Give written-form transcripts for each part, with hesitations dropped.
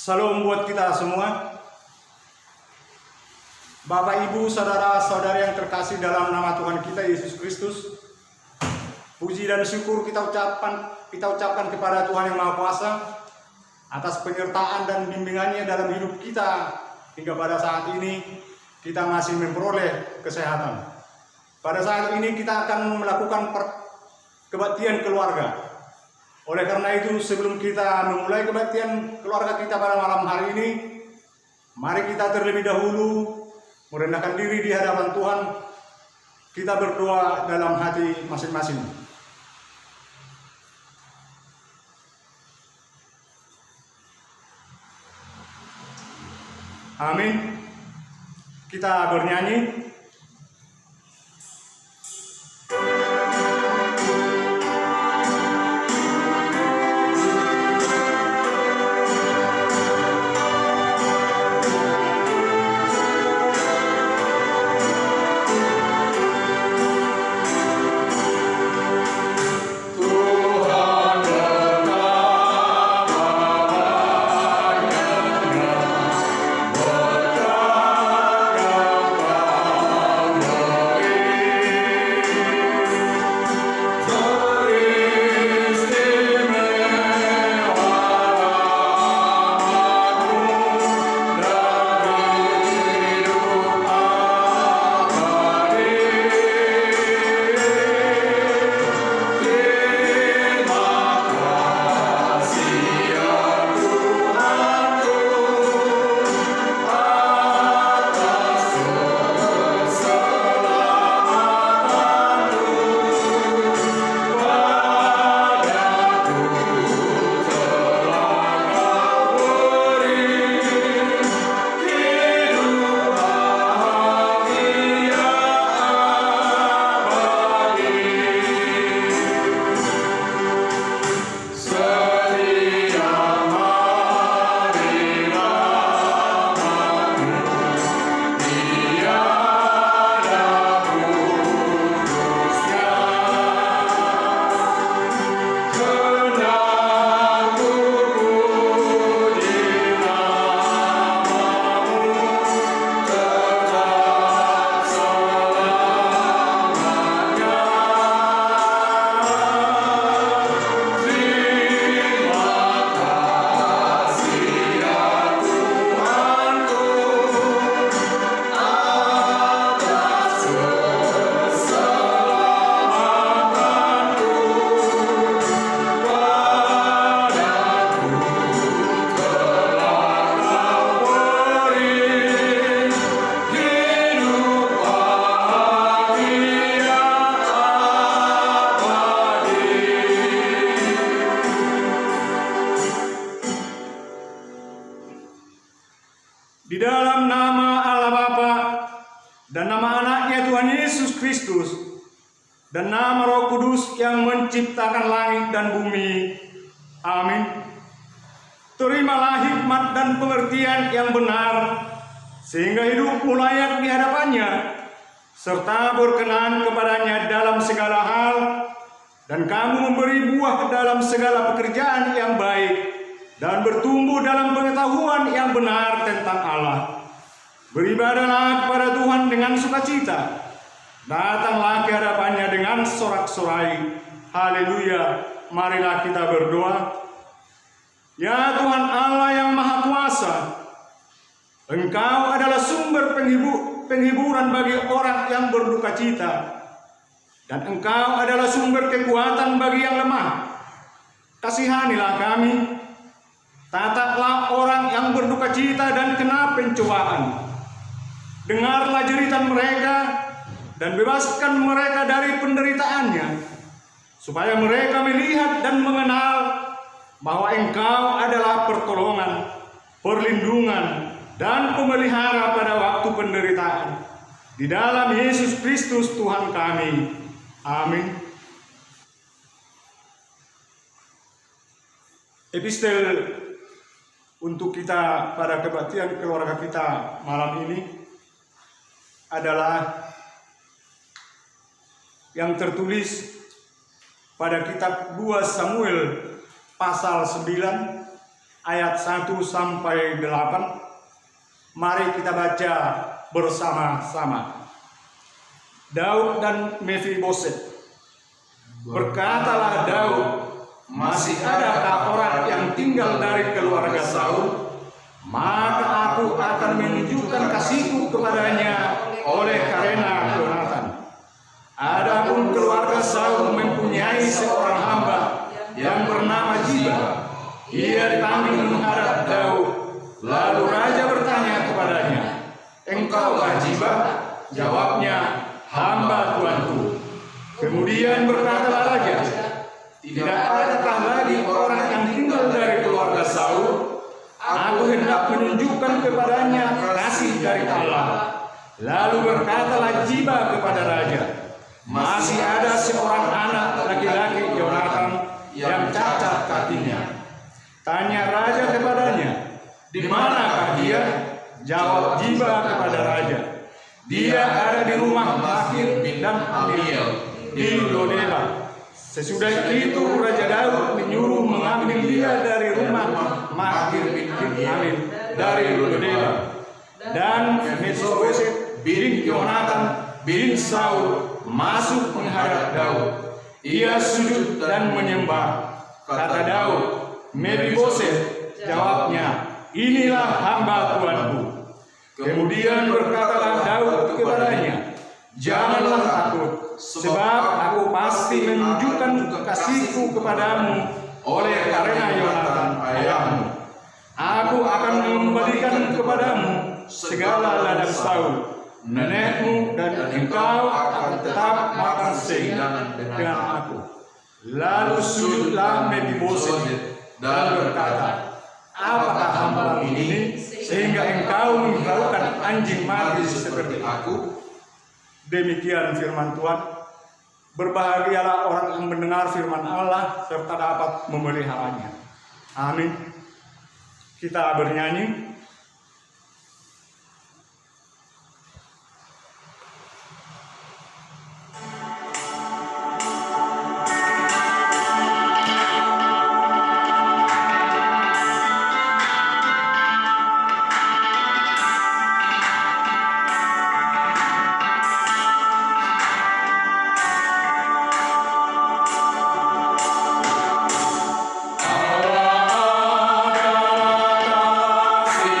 Salam buat kita semua. Bapak, Ibu, saudara-saudari yang terkasih dalam nama Tuhan kita Yesus Kristus. Puji dan syukur kita ucapkan kepada Tuhan yang Maha Kuasa atas penyertaan dan bimbingannya dalam hidup kita hingga pada saat ini kita masih memperoleh kesehatan. Pada saat ini kita akan melakukan kebaktian keluarga. Oleh karena itu, sebelum kita memulai kebaktian keluarga kita pada malam hari ini, mari kita terlebih dahulu merendahkan diri di hadapan Tuhan. Kita berdoa dalam hati masing-masing. Amin. Kita bernyanyi. Di dalam nama Allah Bapa dan nama anaknya Tuhan Yesus Kristus dan nama Roh Kudus yang menciptakan langit dan bumi. Amin. Terimalah hikmat dan pengertian yang benar sehingga hidupmu layak di hadapannya serta berkenan kepadanya dalam segala hal, dan kamu memberi buah dalam segala pekerjaan yang baik dan bertumbuh dalam pengetahuan yang benar tentang Allah. Beribadahlah kepada Tuhan dengan sukacita. Datanglah ke hadapannya dengan sorak-sorai. Haleluya. Marilah kita berdoa. Ya Tuhan Allah yang Maha Kuasa, Engkau adalah sumber penghiburan bagi orang yang berduka cita, dan Engkau adalah sumber kekuatan bagi yang lemah. Kasihanilah kami. Tataplah orang yang berduka cita dan kena pencobaan. Dengarlah jeritan mereka dan bebaskan mereka dari penderitaannya, supaya mereka melihat dan mengenal bahwa Engkau adalah pertolongan, perlindungan, dan pemelihara pada waktu penderitaan. Di dalam Yesus Kristus Tuhan kami. Amin. Epistel untuk kita pada kebaktian keluarga kita malam ini adalah yang tertulis pada kitab 2 Samuel pasal 9 ayat 1 sampai 8. Mari kita baca bersama-sama. Daud dan Mefiboset. Berkatalah Daud, masih adakah orang yang tinggal dari keluarga Saul? Maka aku akan menunjukkan kasihku kepadanya oleh karena Yonatan. Adapun keluarga Saul mempunyai seorang hamba yang bernama Ziba. Ia dipanggil menghadap Daud. Lalu raja bertanya kepadanya, "Engkaukah Ziba?" Jawabnya, "Hamba Tuanku." Kemudian berkatalah raja, "Tidak adakah lagi orang yang tinggal dari keluarga Saul? Aku hendak menunjukkan kepadanya kasih dari Allah." Lalu berkatalah Ziba kepada raja, "Masih ada seorang anak laki-laki Yonatan yang cacat kakinya." Tanya raja kepadanya, "Di manakah dia?" Jawab Ziba kepada raja, "Dia ada di rumah Makir dan Amiel di Lodeba." Sesudah itu Raja Daud menyuruh mengambil dia dari rumah Makir bin Amiel dari Lodeba. Dan Mefiboset bin Yonatan bin Saul masuk menghadap Daud. Ia sujud dan menyembah. Kata Daud, "Mefiboset." Jawabnya, "Inilah hamba Tuanku." Kemudian berkatalah Daud kepadanya, "Janganlah takut, sebab aku pasti menunjukkan kasihku kepadamu oleh karena Yonatan ayahmu. Aku akan mengembalikan kepadamu segala ladang Saul, nenekmu, dan engkau akan tetap makan seimbang dengan aku." Lalu sujudlah Mefiboset dan berkata, "Apakah hamba ini sehingga engkau menghiraukan anjing mati seperti aku?" Demikian firman Tuhan. Berbahagialah orang yang mendengar firman Allah serta dapat memeliharanya. Amin. Kita bernyanyi. Allah adalah kasih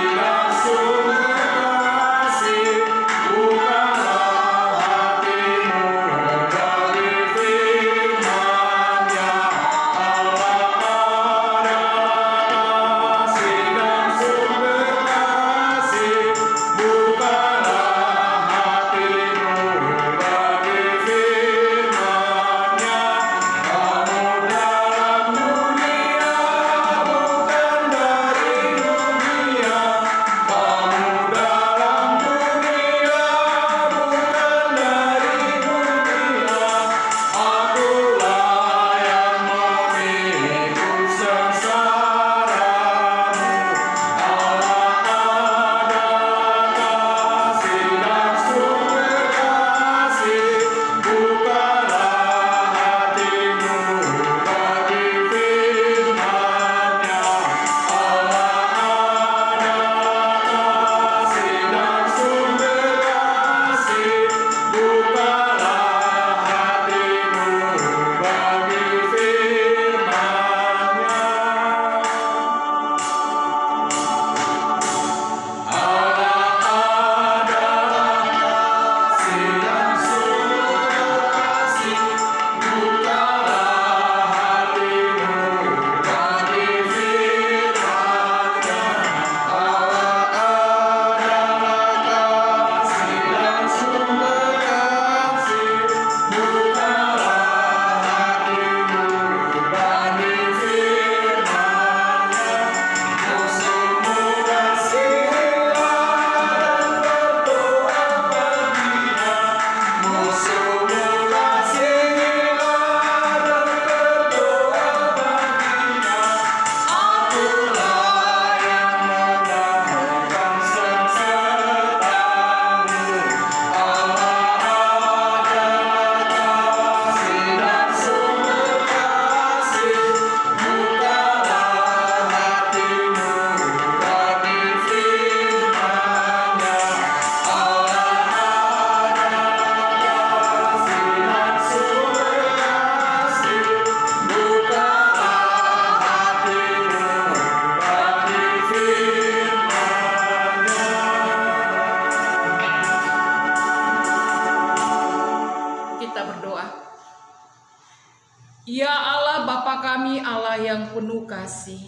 Ya Allah Bapa kami, Allah yang penuh kasih,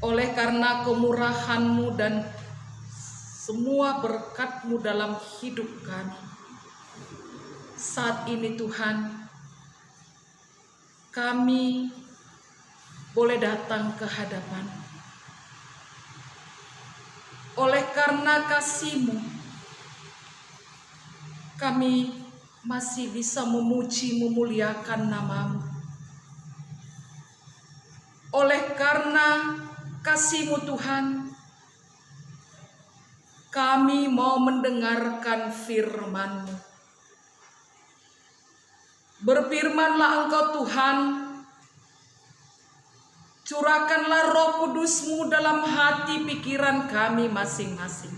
oleh karena kemurahan-Mu dan semua berkat-Mu dalam hidup kami, saat ini Tuhan, kami boleh datang ke hadapan. Oleh karena kasih-Mu, kami masih bisa memuji, memuliakan nama-Mu. Oleh karena kasih-Mu Tuhan, kami mau mendengarkan firman-Mu. Berfirmanlah Engkau Tuhan, curahkanlah Roh Kudus-Mu dalam hati pikiran kami masing-masing,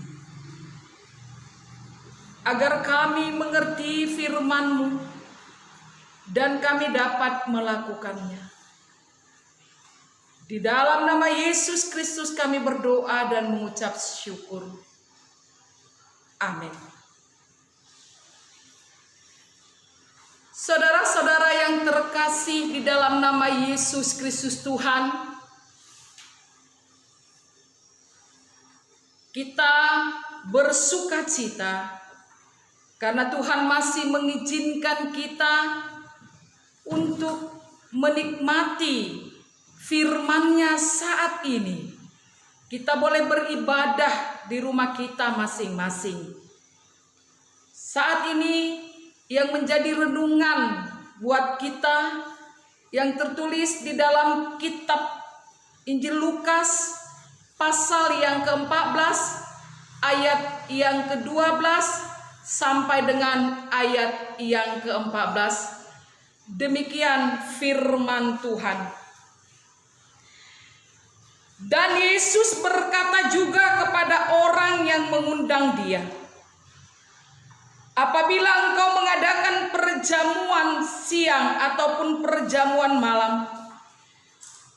agar kami mengerti firman-Mu dan kami dapat melakukannya. Di dalam nama Yesus Kristus kami berdoa dan mengucap syukur. Amin. Saudara-saudara yang terkasih di dalam nama Yesus Kristus Tuhan, kita bersukacita karena Tuhan masih mengizinkan kita untuk menikmati firman-Nya saat ini. Kita boleh beribadah di rumah kita masing-masing. Saat ini yang menjadi renungan buat kita yang tertulis di dalam kitab Injil Lukas pasal yang ke-14 ayat yang ke-12 sampai dengan ayat yang ke-14. Demikian firman Tuhan. Dan Yesus berkata juga kepada orang yang mengundang Dia, apabila engkau mengadakan perjamuan siang ataupun perjamuan malam,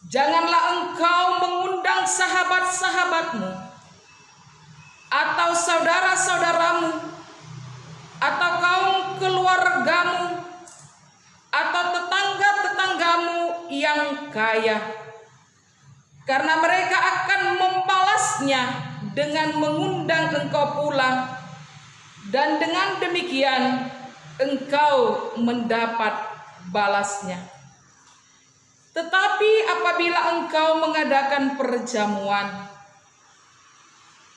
janganlah engkau mengundang sahabat-sahabatmu, atau saudara-saudaramu, atau kaum keluargamu, atau tetangga-tetanggamu yang kaya, karena mereka akan membalasnya dengan mengundang engkau pulang, dan dengan demikian engkau mendapat balasnya. Tetapi apabila engkau mengadakan perjamuan,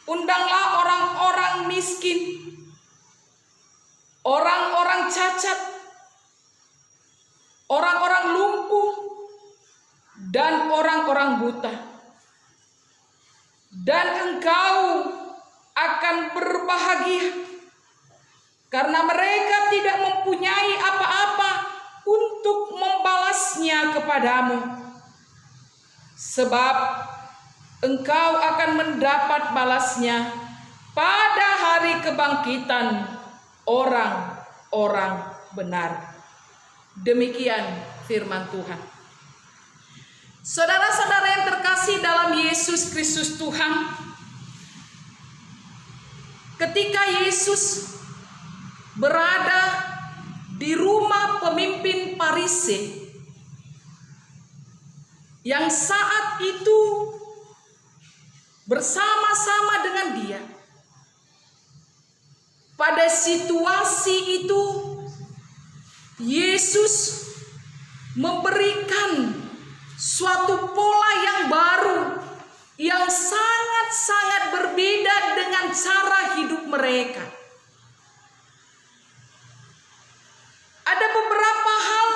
undanglah orang-orang miskin, orang-orang cacat, orang-orang lumpuh, dan orang-orang buta. Dan engkau akan berbahagia, karena mereka tidak mempunyai apa-apa untuk membalasnya kepadamu. Sebab engkau akan mendapat balasnya pada hari kebangkitan orang-orang benar. Demikian firman Tuhan. Saudara-saudara yang terkasih dalam Yesus Kristus Tuhan, ketika Yesus berada di rumah pemimpin Farisi yang saat itu bersama-sama dengan Dia, pada situasi itu Yesus memberikan suatu pola yang baru, yang sangat-sangat berbeda dengan cara hidup mereka. Ada beberapa hal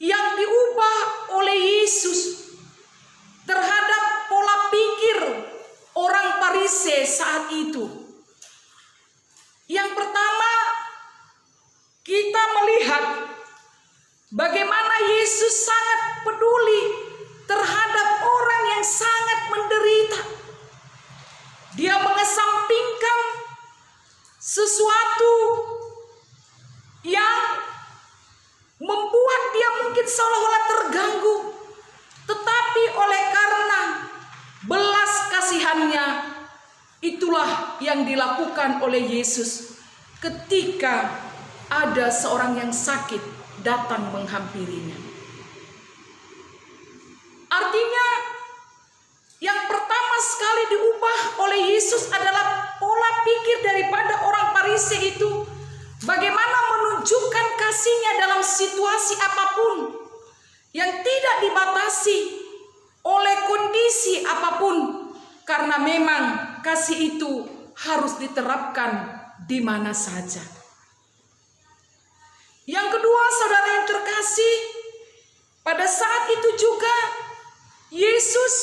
yang diubah oleh Yesus terhadap pola pikir orang Farisi saat itu. Yang pertama, kita melihat bagaimana Yesus sangat peduli terhadap orang yang sangat menderita. Dia mengesampingkan sesuatu yang membuat dia mungkin seolah-olah terganggu, tetapi oleh karena belas kasihannya, itulah yang dilakukan oleh Yesus ketika ada seorang yang sakit datang menghampirinya. Artinya yang pertama sekali diubah oleh Yesus adalah pola pikir daripada orang Farisi itu. Bagaimana menunjukkan kasih-Nya dalam situasi apapun yang tidak dibatasi oleh kondisi apapun. Karena memang kasih itu harus diterapkan di mana saja. Yang kedua, saudara yang terkasih, pada saat itu juga Yesus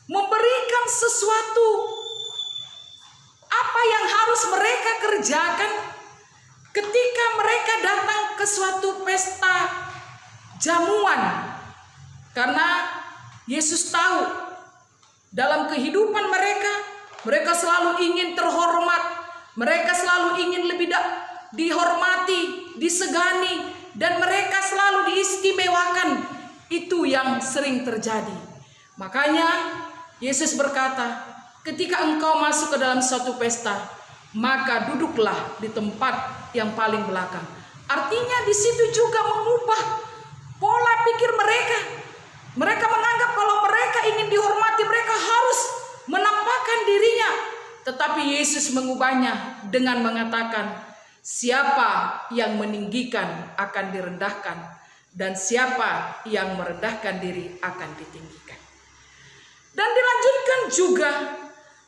memberikan sesuatu apa yang harus mereka kerjakan ketika mereka datang ke suatu pesta jamuan. Karena Yesus tahu dalam kehidupan mereka selalu ingin terhormat, mereka selalu ingin lebih dihormati, disegani, dan mereka selalu diistimewakan. Itu yang sering terjadi. Makanya Yesus berkata, ketika engkau masuk ke dalam suatu pesta, maka duduklah di tempat yang paling belakang. Artinya di situ juga mengubah pola pikir mereka. Mereka menganggap kalau mereka ingin dihormati, mereka harus menampakkan dirinya. Tetapi Yesus mengubahnya dengan mengatakan, siapa yang meninggikan akan direndahkan, dan siapa yang merendahkan diri akan ditinggikan. Dan dilanjutkan juga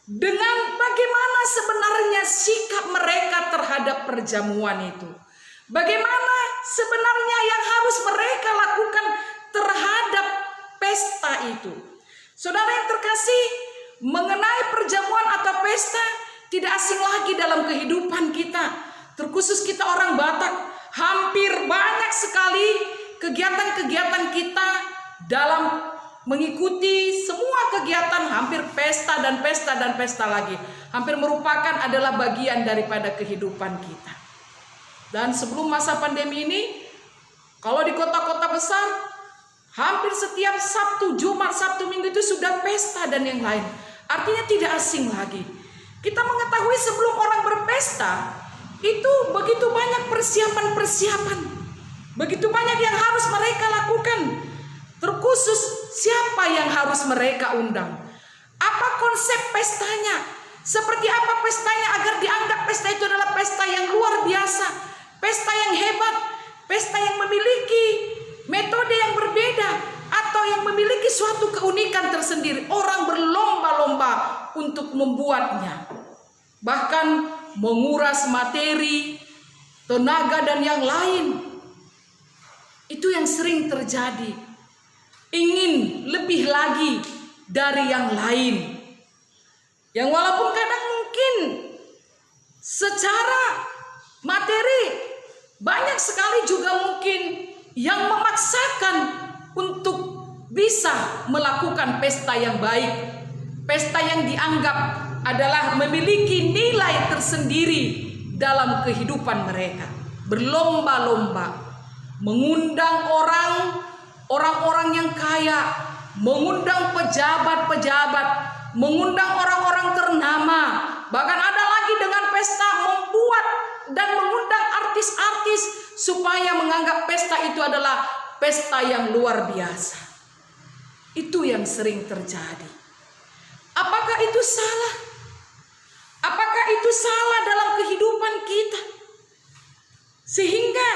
dengan bagaimana sebenarnya sikap mereka terhadap perjamuan itu. Bagaimana sebenarnya yang harus mereka lakukan terhadap pesta itu. Saudara yang terkasih, mengenai perjamuan atau pesta tidak asing lagi dalam kehidupan kita. Terkhusus kita orang Batak, hampir banyak sekali kegiatan-kegiatan kita dalam mengikuti semua kegiatan, hampir pesta dan pesta dan pesta lagi. Hampir merupakan adalah bagian daripada kehidupan kita. Dan sebelum masa pandemi ini, kalau di kota-kota besar, hampir setiap Sabtu, Jumat, Sabtu, Minggu itu sudah pesta dan yang lain. Artinya tidak asing lagi. Kita mengetahui sebelum orang berpesta, itu begitu banyak persiapan-persiapan. Begitu banyak yang harus mereka lakukan. Terkhusus siapa yang harus mereka undang. Apa konsep pestanya? Seperti apa pestanya agar dianggap pesta itu adalah pesta yang luar biasa. Pesta yang hebat. Pesta yang memiliki metode yang berbeda. Atau yang memiliki suatu keunikan tersendiri. Orang berlomba-lomba untuk membuatnya. Bahkan menguras materi, tenaga dan yang lain. Itu yang sering terjadi. Ingin lebih lagi dari yang lain. Yang walaupun kadang mungkin secara materi banyak sekali juga mungkin yang memaksakan untuk bisa melakukan pesta yang baik. Pesta yang dianggap adalah memiliki nilai tersendiri dalam kehidupan mereka. Berlomba-lomba mengundang orang-orang yang kaya, mengundang pejabat-pejabat, mengundang orang-orang ternama. Bahkan ada lagi dengan pesta membuat dan mengundang artis-artis supaya menganggap pesta itu adalah pesta yang luar biasa. Itu yang sering terjadi. Apakah itu salah? Apakah itu salah dalam kehidupan kita? Sehingga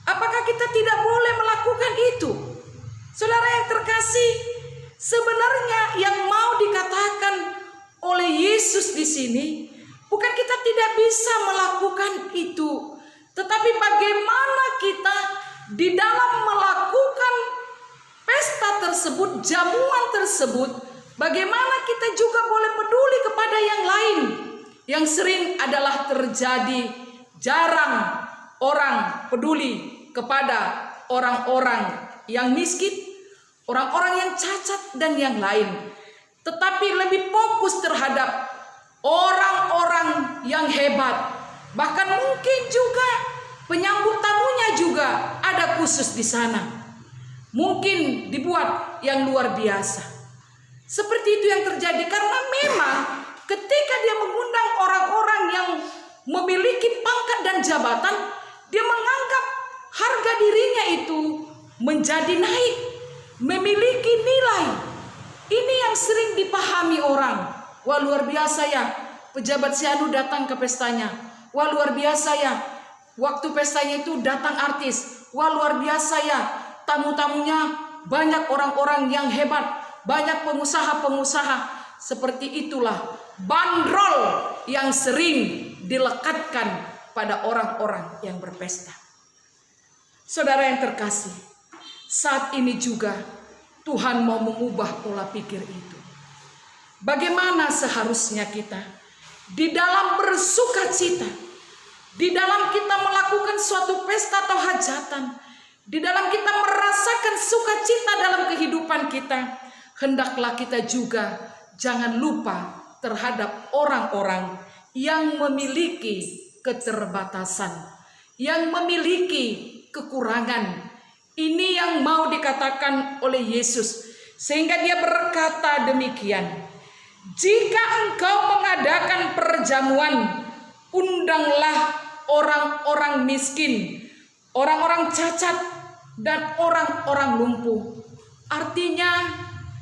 apakah kita tidak boleh melakukan itu? Saudara yang terkasih, sebenarnya yang mau dikatakan oleh Yesus di sini bukan kita tidak bisa melakukan itu, tetapi bagaimana kita di dalam melakukan pesta tersebut, jamuan tersebut, bagaimana kita juga boleh peduli kepada yang lain. Yang sering adalah terjadi, jarang orang peduli kepada orang-orang yang miskin, orang-orang yang cacat dan yang lain. Tetapi lebih fokus terhadap orang-orang yang hebat. Bahkan mungkin juga penyambut tamunya juga ada khusus di sana. Mungkin dibuat yang luar biasa. Seperti itu yang terjadi karena memang ketika dia mengundang orang-orang yang memiliki pangkat dan jabatan, dia menganggap harga dirinya itu menjadi naik, memiliki nilai. Ini yang sering dipahami orang. Wah, luar biasa ya, pejabat si anu datang ke pestanya. Wah, luar biasa ya, waktu pestanya itu datang artis. Wah, luar biasa ya, tamu-tamunya banyak orang-orang yang hebat, banyak pengusaha-pengusaha. Seperti itulah bandrol yang sering dilekatkan pada orang-orang yang berpesta. Saudara yang terkasih, saat ini juga Tuhan mau mengubah pola pikir itu. Bagaimana seharusnya kita di dalam bersukacita, di dalam kita melakukan suatu pesta atau hajatan, di dalam kita merasakan sukacita dalam kehidupan kita, hendaklah kita juga jangan lupa terhadap orang-orang yang memiliki keterbatasan, yang memiliki kekurangan. Ini yang mau dikatakan oleh Yesus, sehingga dia berkata demikian, jika engkau mengadakan perjamuan, undanglah orang-orang miskin, orang-orang cacat, dan orang-orang lumpuh. Artinya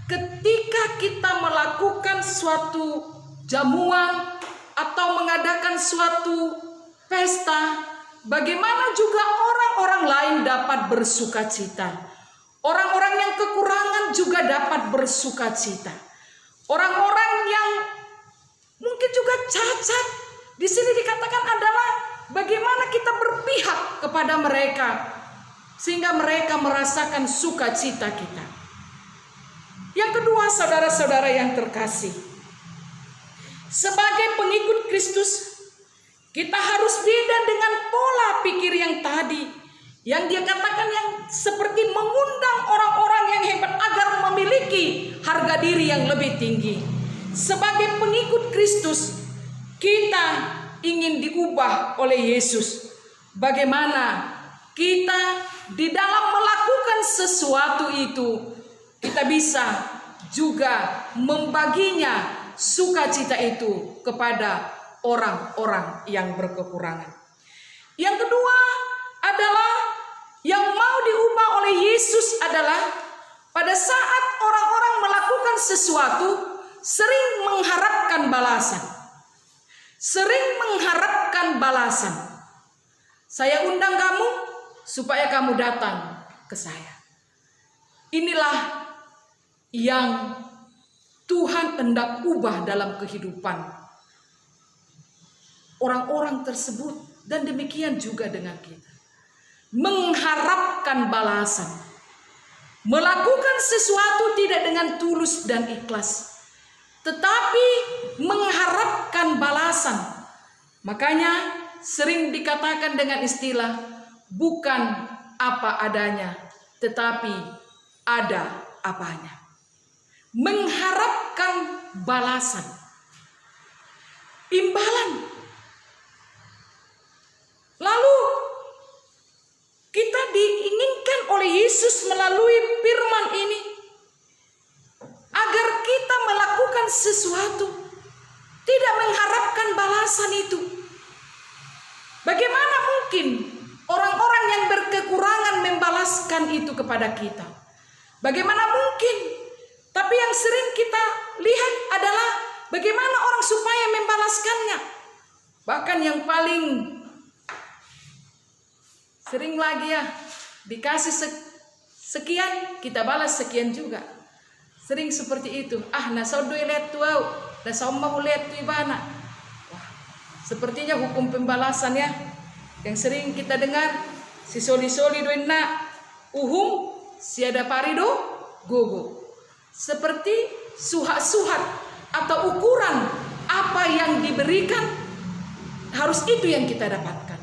ketika kita melakukan suatu jamuan atau mengadakan suatu pesta, bagaimana juga orang-orang lain dapat bersukacita. Orang-orang yang kekurangan juga dapat bersukacita. Orang-orang yang mungkin juga cacat, di sini dikatakan adalah bagaimana kita berpihak kepada mereka sehingga mereka merasakan sukacita kita. Yang kedua, saudara-saudara yang terkasih, sebagai pengikut Kristus, kita harus beda dengan pola pikir yang tadi, yang dia katakan yang seperti mengundang orang-orang yang hebat agar memiliki harga diri yang lebih tinggi. Sebagai pengikut Kristus, kita ingin diubah oleh Yesus. Bagaimana kita di dalam melakukan sesuatu itu, kita bisa juga membaginya sukacita itu kepada orang-orang yang berkekurangan. Yang kedua adalah yang mau diubah oleh Yesus adalah pada saat orang-orang melakukan sesuatu sering mengharapkan balasan. Sering mengharapkan balasan. Saya undang kamu supaya kamu datang ke saya. Inilah yang Tuhan hendak ubah dalam kehidupan orang-orang tersebut, dan demikian juga dengan kita. Mengharapkan balasan, melakukan sesuatu tidak dengan tulus dan ikhlas, tetapi mengharapkan balasan. Makanya sering dikatakan dengan istilah bukan apa adanya, tetapi ada apanya. Mengharapkan balasan, imbalan. Lalu kita diinginkan oleh Yesus melalui firman ini agar kita melakukan sesuatu tidak mengharapkan balasan itu. Bagaimana mungkin orang-orang yang berkekurangan membalaskan itu kepada kita? Bagaimana mungkin? Tapi yang sering kita lihat adalah bagaimana orang supaya membalaskannya. Bahkan yang paling sering lagi ya, dikasih sekian, kita balas sekian juga. Sering seperti itu. Nasau doi let tuau, nasau mau let tu ibana. Wah, sepertinya hukum pembalasan ya, yang sering kita dengar. Si soli-soli doi na uhum, siada parido gogo. Seperti suhat-suhat atau ukuran apa yang diberikan, harus itu yang kita dapatkan.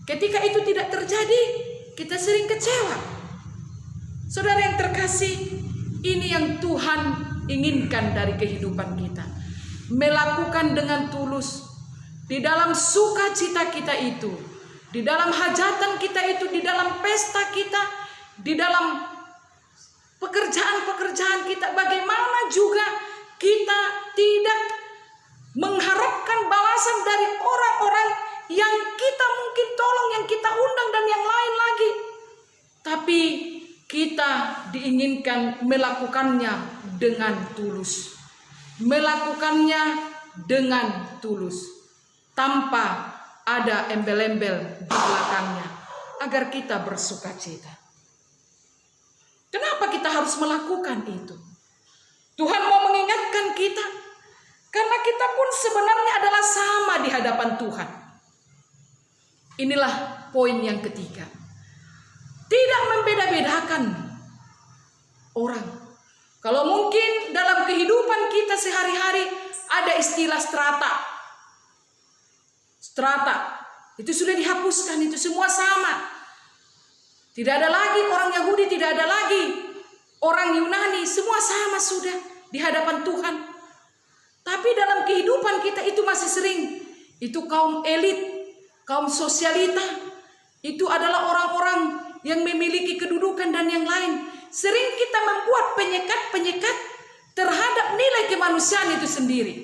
Ketika itu tidak terjadi, kita sering kecewa. Saudara yang terkasih, ini yang Tuhan inginkan dari kehidupan kita. Melakukan dengan tulus. Di dalam sukacita kita itu, di dalam hajatan kita itu, di dalam pesta kita, di dalam pekerjaan-pekerjaan kita, bagaimana juga kita tidak mengharapkan balasan dari orang-orang yang kita mungkin tolong, yang kita undang dan yang lain lagi. Tapi kita diinginkan melakukannya dengan tulus. Melakukannya dengan tulus. Tanpa ada embel-embel di belakangnya. Agar kita bersukacita. Kenapa kita harus melakukan itu? Tuhan mau mengingatkan kita. Karena kita pun sebenarnya adalah sama di hadapan Tuhan. Inilah poin yang ketiga. Tidak membeda-bedakan orang. Kalau mungkin dalam kehidupan kita sehari-hari ada istilah strata. Strata itu sudah dihapuskan, itu semua sama. Tidak ada lagi orang Yahudi, tidak ada lagi orang Yunani, semua sama sudah di hadapan Tuhan. Tapi dalam kehidupan kita itu masih sering. Itu kaum elit, kaum sosialita. Itu adalah orang-orang yang memiliki kedudukan dan yang lain. Sering kita membuat penyekat-penyekat terhadap nilai kemanusiaan itu sendiri.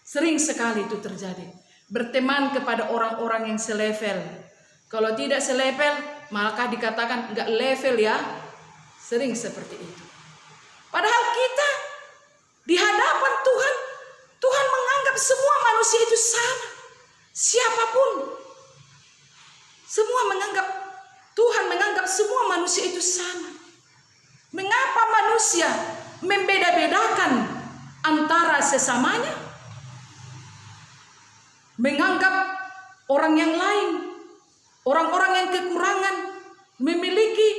Sering sekali itu terjadi. Berteman kepada orang-orang yang selevel. Kalau tidak selevel, maka dikatakan enggak level ya. Sering seperti itu. Padahal kita di hadapan Tuhan, Tuhan menganggap semua manusia itu sama. Siapapun. Semua menganggap, Tuhan menganggap semua manusia itu sama. Mengapa manusia membeda-bedakan antara sesamanya? Menganggap orang yang lain, orang-orang yang kekurangan, memiliki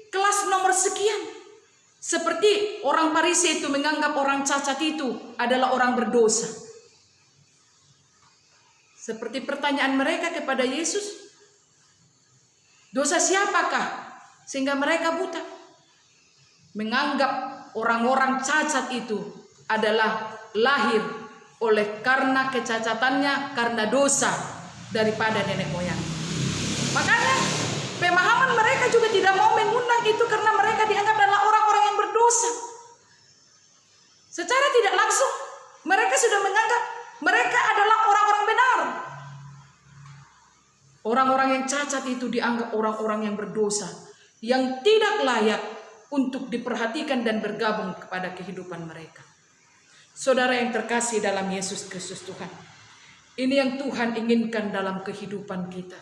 kelas nomor sekian. Seperti orang Farisi itu menganggap orang cacat itu adalah orang berdosa. Seperti pertanyaan mereka kepada Yesus, dosa siapakah sehingga mereka buta? Menganggap orang-orang cacat itu adalah lahir karena kecacatannya, karena dosa daripada nenek moyang. Makanya pemahaman mereka juga tidak mau mengundang itu karena mereka dianggap adalah orang-orang yang berdosa. Secara tidak langsung mereka sudah menganggap mereka adalah orang-orang benar. Orang-orang yang cacat itu dianggap orang-orang yang berdosa, yang tidak layak untuk diperhatikan dan bergabung kepada kehidupan mereka. Saudara yang terkasih dalam Yesus Kristus Tuhan, ini yang Tuhan inginkan dalam kehidupan kita.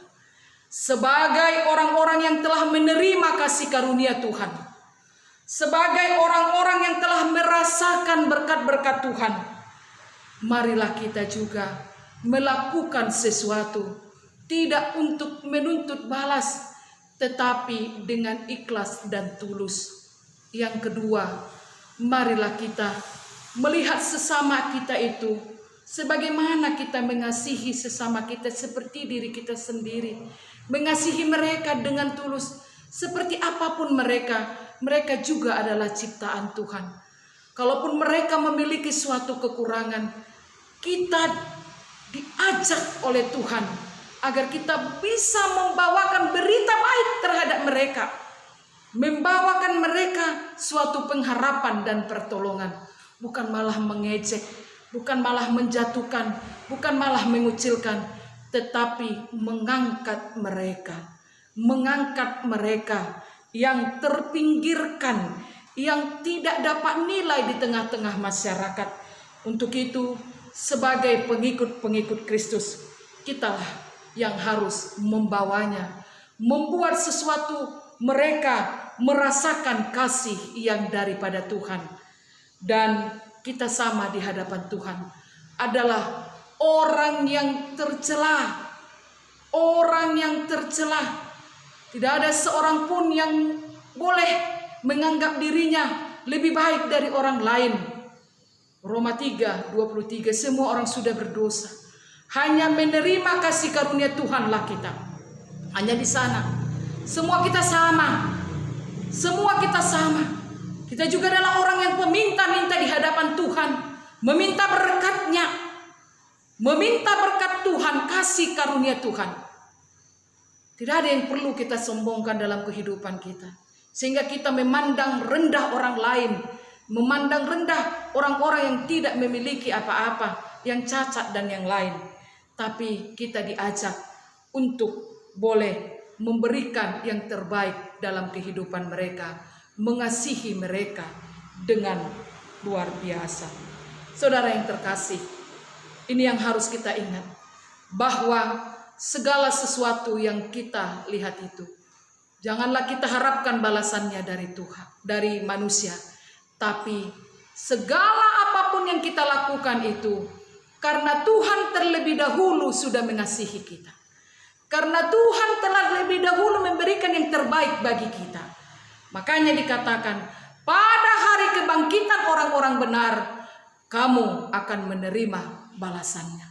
Sebagai orang-orang yang telah menerima kasih karunia Tuhan, sebagai orang-orang yang telah merasakan berkat-berkat Tuhan, marilah kita juga melakukan sesuatu, tidak untuk menuntut balas, tetapi dengan ikhlas dan tulus. Yang kedua, marilah kita melihat sesama kita itu sebagaimana kita mengasihi sesama kita seperti diri kita sendiri. Mengasihi mereka dengan tulus. Seperti apapun mereka juga adalah ciptaan Tuhan. Kalaupun mereka memiliki suatu kekurangan, kita diajak oleh Tuhan agar kita bisa membawakan berita baik terhadap mereka. Membawakan mereka suatu pengharapan dan pertolongan. Bukan malah mengejek, bukan malah menjatuhkan, bukan malah mengucilkan, tetapi mengangkat mereka yang terpinggirkan, yang tidak dapat nilai di tengah-tengah masyarakat. Untuk itu, sebagai pengikut-pengikut Kristus, kitalah yang harus membawanya, membuat sesuatu mereka merasakan kasih yang daripada Tuhan. Dan kita sama di hadapan Tuhan adalah orang yang tercela. Orang yang tercela. Tidak ada seorang pun yang boleh menganggap dirinya lebih baik dari orang lain. Roma 3:23, semua orang sudah berdosa. Hanya menerima kasih karunia Tuhanlah kita. Hanya di sana. Semua kita sama. Semua kita sama. Kita juga adalah orang yang meminta-minta di hadapan Tuhan. Meminta berkat-Nya. Meminta berkat Tuhan, kasih karunia Tuhan. Tidak ada yang perlu kita sombongkan dalam kehidupan kita. Sehingga kita memandang rendah orang lain. Memandang rendah orang-orang yang tidak memiliki apa-apa. Yang cacat dan yang lain. tapi kita diajak untuk boleh memberikan yang terbaik dalam kehidupan mereka, mengasihi mereka dengan luar biasa. Saudara yang terkasih, ini yang harus kita ingat, bahwa segala sesuatu yang kita lihat itu, janganlah kita harapkan balasannya dari Tuhan, dari manusia, tapi segala apapun yang kita lakukan itu karena Tuhan terlebih dahulu sudah mengasihi kita. Karena Tuhan telah lebih dahulu memberikan yang terbaik bagi kita. Makanya dikatakan, pada hari kebangkitan orang-orang benar, kamu akan menerima balasannya.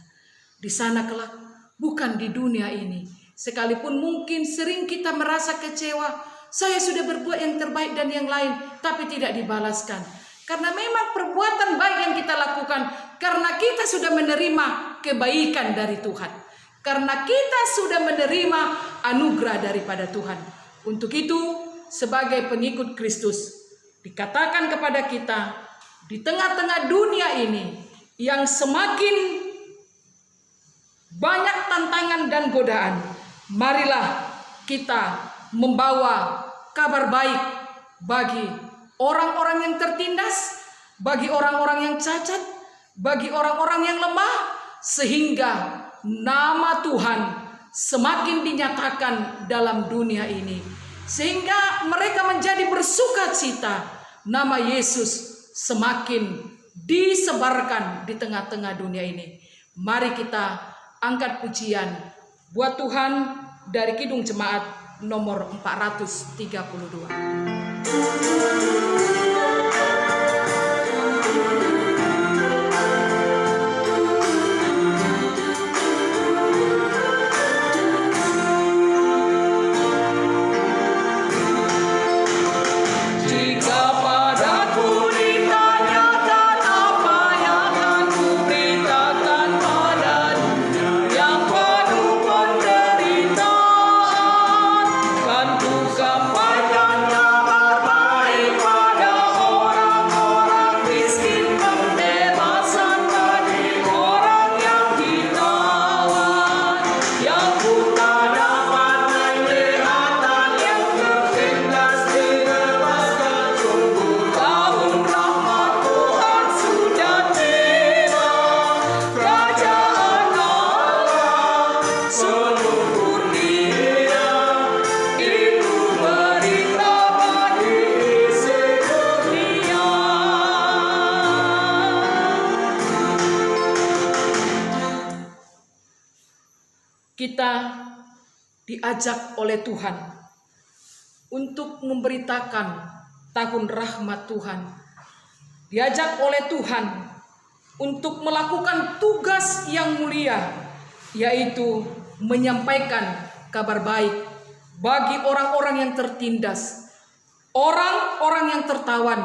Di sana kelak, bukan di dunia ini. Sekalipun mungkin sering kita merasa kecewa, saya sudah berbuat yang terbaik dan yang lain, tapi tidak dibalaskan. Karena memang perbuatan baik yang kita lakukan, karena kita sudah menerima kebaikan dari Tuhan. Karena kita sudah menerima anugerah daripada Tuhan. Untuk itu, sebagai pengikut Kristus, dikatakan kepada kita, di tengah-tengah dunia ini, yang semakin banyak tantangan dan godaan, marilah kita membawa kabar baik bagi orang-orang yang tertindas, bagi orang-orang yang cacat, bagi orang-orang yang lemah, sehingga nama Tuhan semakin dinyatakan dalam dunia ini, sehingga mereka menjadi bersukacita. Nama Yesus semakin disebarkan di tengah-tengah dunia ini. Mari kita angkat pujian buat Tuhan dari Kidung Jemaat nomor 432. Kita diajak oleh Tuhan untuk memberitakan tahun rahmat Tuhan. Diajak oleh Tuhan untuk melakukan tugas yang mulia, yaitu menyampaikan kabar baik bagi orang-orang yang tertindas, orang-orang yang tertawan,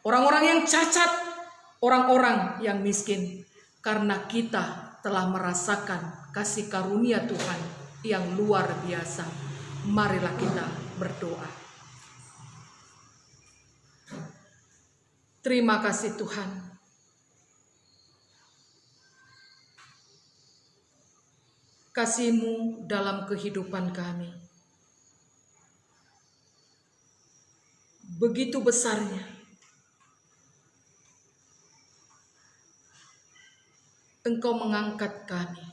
orang-orang yang cacat, orang-orang yang miskin. Karena kita telah merasakan kasih karunia Tuhan yang luar biasa. Marilah kita berdoa. Terima kasih Tuhan. Kasih-Mu dalam kehidupan kami begitu besarnya. Engkau mengangkat kami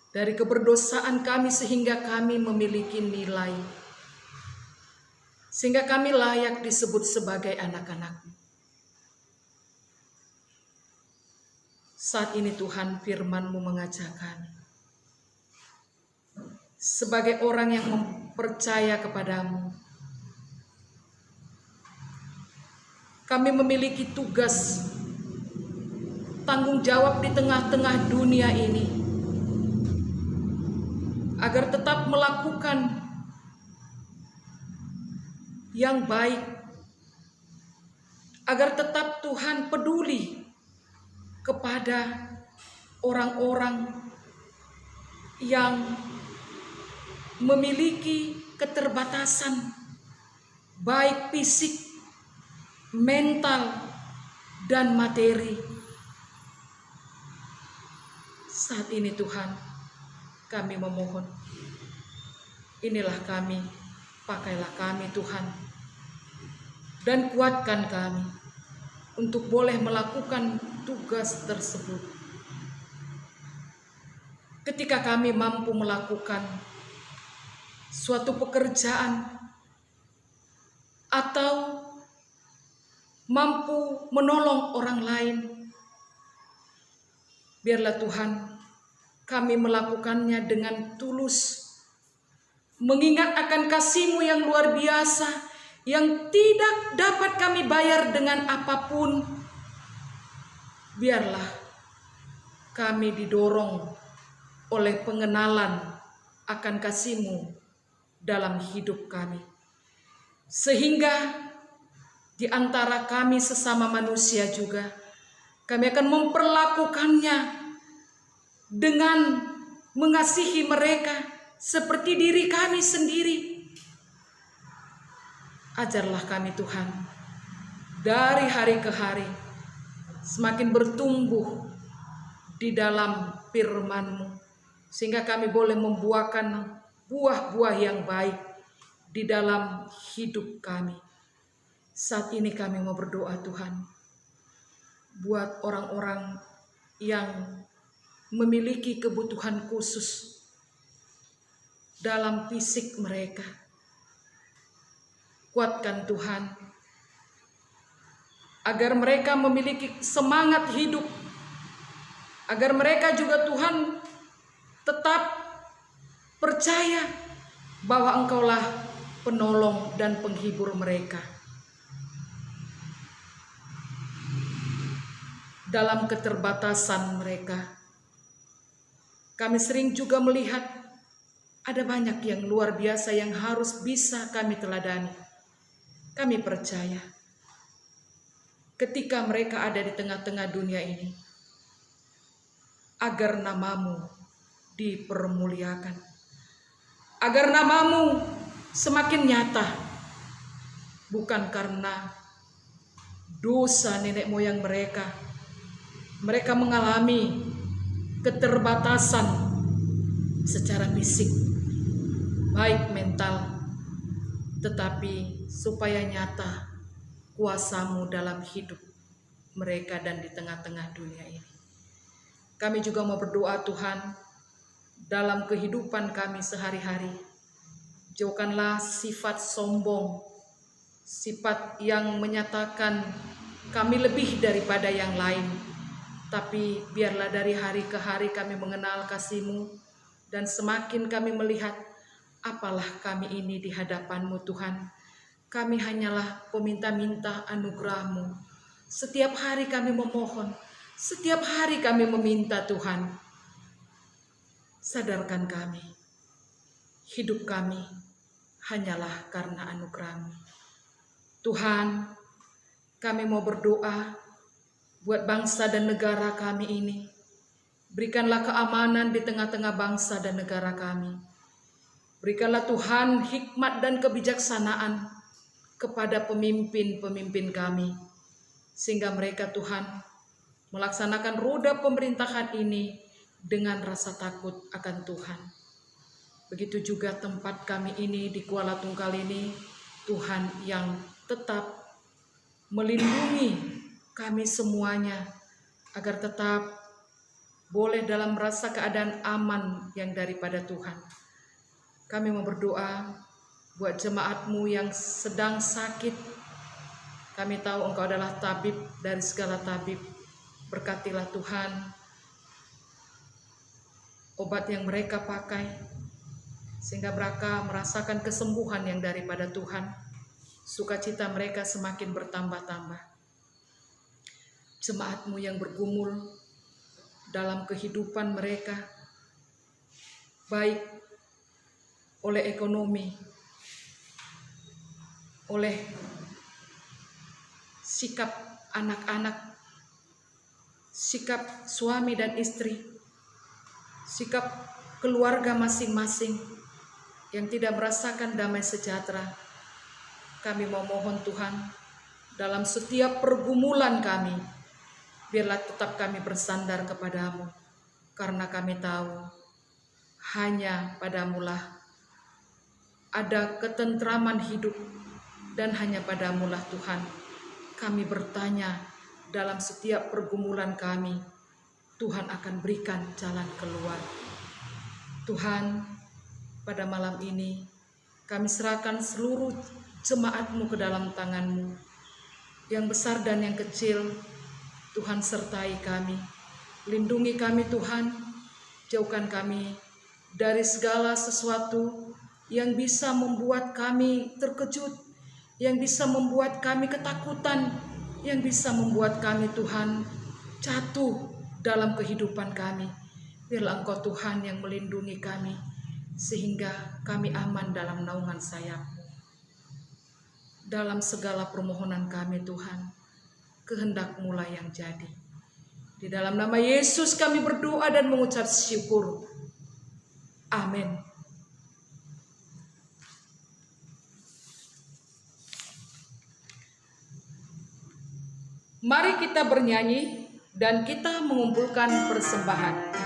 dari keberdosaan kami sehingga kami memiliki nilai, sehingga kami layak disebut sebagai anak-anak-Mu. Saat ini Tuhan, firman-Mu mengajak kami sebagai orang yang percaya kepadamu. Kami memiliki tugas, tanggung jawab di tengah-tengah dunia ini, agar tetap melakukan yang baik, agar tetap Tuhan peduli kepada orang-orang yang memiliki keterbatasan, baik fisik, mental, dan materi. Saat ini Tuhan, kami memohon, inilah kami, pakailah kami Tuhan, dan kuatkan kami untuk boleh melakukan tugas tersebut. Ketika kami mampu melakukan suatu pekerjaan atau mampu menolong orang lain, biarlah Tuhan kami melakukannya dengan tulus, mengingat akan kasih-Mu yang luar biasa, yang tidak dapat kami bayar dengan apapun. Biarlah kami didorong oleh pengenalan akan kasih-Mu dalam hidup kami, sehingga di antara kami sesama manusia juga kami akan memperlakukannya dengan mengasihi mereka seperti diri kami sendiri. Ajarlah kami Tuhan, dari hari ke hari semakin bertumbuh di dalam firman-Mu, sehingga kami boleh membuahkan buah-buah yang baik di dalam hidup kami. Saat ini kami mau berdoa Tuhan, buat orang-orang yang memiliki kebutuhan khusus dalam fisik mereka. Kuatkan Tuhan, agar mereka memiliki semangat hidup, agar mereka juga Tuhan tetap percaya bahwa Engkaulah penolong dan penghibur mereka. Dalam keterbatasan mereka, kami sering juga melihat ada banyak yang luar biasa yang harus bisa kami teladani. Kami percaya ketika mereka ada di tengah-tengah dunia ini, agar nama-Mu dipermuliakan, agar nama-Mu semakin nyata, bukan karena dosa nenek moyang mereka. Mereka mengalami keterbatasan secara fisik, baik mental, tetapi supaya nyata kuasa-Mu dalam hidup mereka dan di tengah-tengah dunia ini. Kami juga mau berdoa Tuhan, dalam kehidupan kami sehari-hari, jauhkanlah sifat sombong, sifat yang menyatakan kami lebih daripada yang lain. Tapi biarlah dari hari ke hari kami mengenal kasih-Mu, dan semakin kami melihat apalah kami ini di hadapan-Mu Tuhan. Kami hanyalah peminta-minta anugerah-Mu. Setiap hari kami memohon, setiap hari kami meminta Tuhan. Sadarkan kami, hidup kami hanyalah karena anugerah-Mu. Tuhan, kami mau berdoa buat bangsa dan negara kami ini. Berikanlah keamanan di tengah-tengah bangsa dan negara kami. Berikanlah Tuhan hikmat dan kebijaksanaan kepada pemimpin-pemimpin kami, sehingga mereka Tuhan melaksanakan roda pemerintahan ini dengan rasa takut akan Tuhan. Begitu juga tempat kami ini di Kuala Tungkal ini, Tuhan yang tetap melindungi kami semuanya, agar tetap boleh dalam rasa keadaan aman yang daripada Tuhan. Kami mau berdoa buat jemaat-Mu yang sedang sakit. Kami tahu Engkau adalah tabib dari segala tabib. Berkatilah Tuhan obat yang mereka pakai, sehingga mereka merasakan kesembuhan yang daripada Tuhan. Sukacita mereka semakin bertambah-tambah. Jemaat-Mu yang bergumul dalam kehidupan mereka, baik oleh ekonomi, oleh sikap anak-anak, sikap suami dan istri, sikap keluarga masing-masing yang tidak merasakan damai sejahtera. Kami memohon Tuhan, dalam setiap pergumulan kami, biarlah tetap kami bersandar kepada-Mu. karena kami tahu hanya padamulah ada ketentraman hidup, dan hanya padamulah Tuhan kami bertanya dalam setiap pergumulan kami. Tuhan akan berikan jalan keluar. Tuhan, pada malam ini kami serahkan seluruh jemaat-Mu ke dalam tangan-Mu, yang besar dan yang kecil. Tuhan sertai kami, lindungi kami Tuhan, jauhkan kami dari segala sesuatu yang bisa membuat kami terkejut, yang bisa membuat kami ketakutan, yang bisa membuat kami Tuhan jatuh dalam kehidupan kami. Biarlah Engkau Tuhan yang melindungi kami, sehingga kami aman dalam naungan sayap-Mu. Dalam segala permohonan kami Tuhan, kehendak-Mu lah yang jadi. Di dalam nama Yesus kami berdoa dan mengucap syukur. Amin. Mari kita bernyanyi dan kita mengumpulkan persembahan.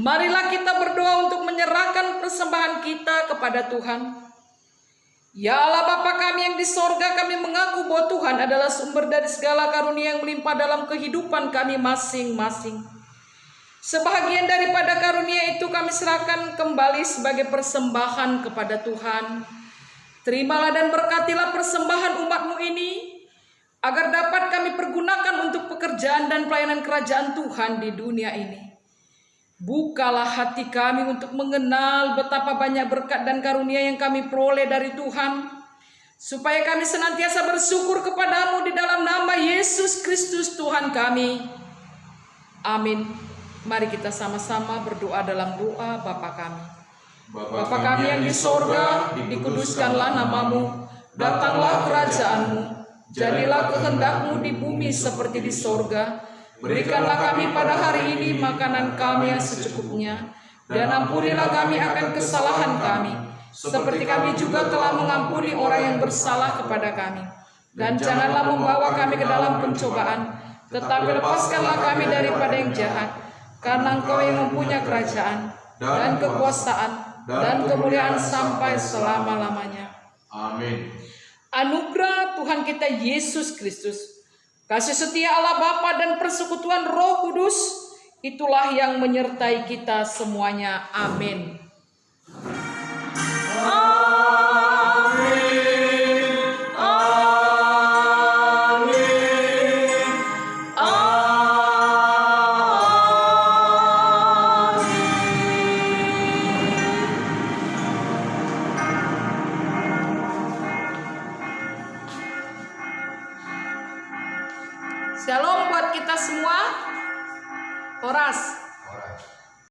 Marilah kita berdoa untuk menyerahkan persembahan kita kepada Tuhan. Ya Allah Bapa kami yang di sorga, kami mengaku bahwa Tuhan adalah sumber dari segala karunia yang melimpah dalam kehidupan kami masing-masing. Sebahagian daripada karunia itu kami serahkan kembali sebagai persembahan kepada Tuhan. Terimalah dan berkatilah persembahan umat-Mu ini, agar dapat kami pergunakan untuk pekerjaan dan pelayanan kerajaan Tuhan di dunia ini. Bukalah hati kami untuk mengenal betapa banyak berkat dan karunia yang kami peroleh dari Tuhan, supaya kami senantiasa bersyukur kepada-Mu di dalam nama Yesus Kristus Tuhan kami. Amin. Mari kita sama-sama berdoa dalam doa Bapa kami. Bapa kami yang di sorga, dikuduskanlah nama-Mu, datanglah kerajaan-Mu, jadilah kehendak-Mu di bumi seperti di sorga. Berikanlah kami pada hari ini makanan kami yang secukupnya, dan ampunilah kami akan kesalahan kami, seperti kami juga telah mengampuni orang yang bersalah kepada kami. Dan janganlah membawa kami ke dalam pencobaan, tetapi lepaskanlah kami daripada yang jahat, karena Engkau yang mempunyai kerajaan, dan kekuasaan, dan kemuliaan sampai selama-lamanya. Amin. Anugerah Tuhan kita Yesus Kristus, kasih setia Allah Bapa dan persekutuan Roh Kudus, itulah yang menyertai kita semuanya. Amin. Shalom buat kita semua. Horas.